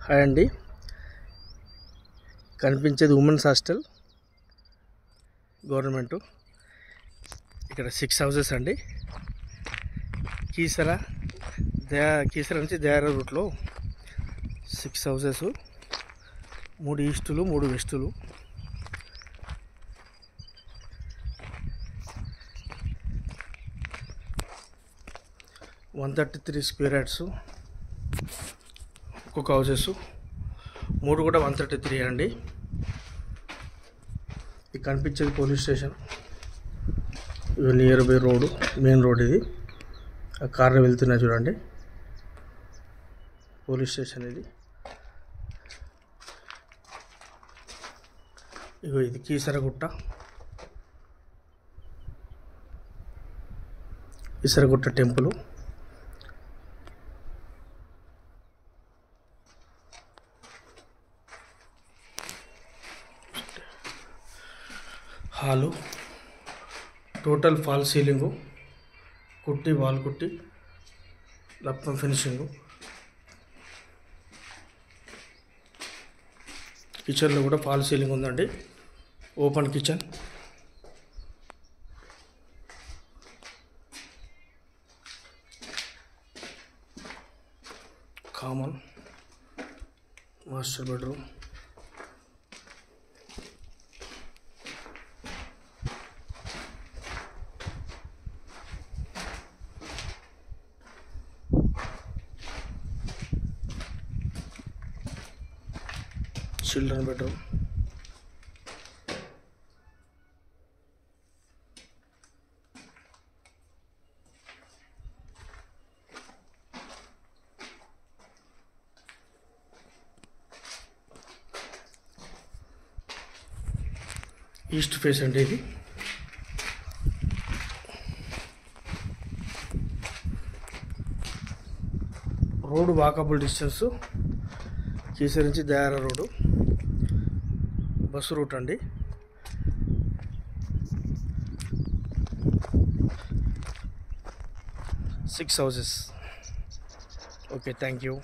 Hi అండి. కనిపించేది women's hostel government. ఇక్కడ 6 హౌసెస్ అండి. కీసర నుంచి దయార రూట్లో 6 హౌసెస్, 3 ఈస్టులు 3 వెస్టులు. వన్ 133 స్క్వేర్ యార్డ్స్ ఒక్కొక్క హౌసెస్, 3 కూడా 133 అండి. ఇది కనిపించేది పోలీస్ స్టేషన్. ఇది near by road, main road. ఇది కార్లు వెళ్తున్నాయి చూడండి. పోలీస్ స్టేషన్ ఇది. ఇగో ఇది Keesaragutta temple. Hall, total fall ceiling, wall కుట్టి, లప్పం ఫినిషింగు. కిచెన్లో కూడా ఫాల్ సీలింగ్ ఉందండి. Open kitchen. Common master bedroom. Children bedroom. East face అంటే ఇది. Road walkable distance. కీసర నుంచి దయార రోడ్డు బస్సు రూట్ అండి. Six houses. Okay, thank you.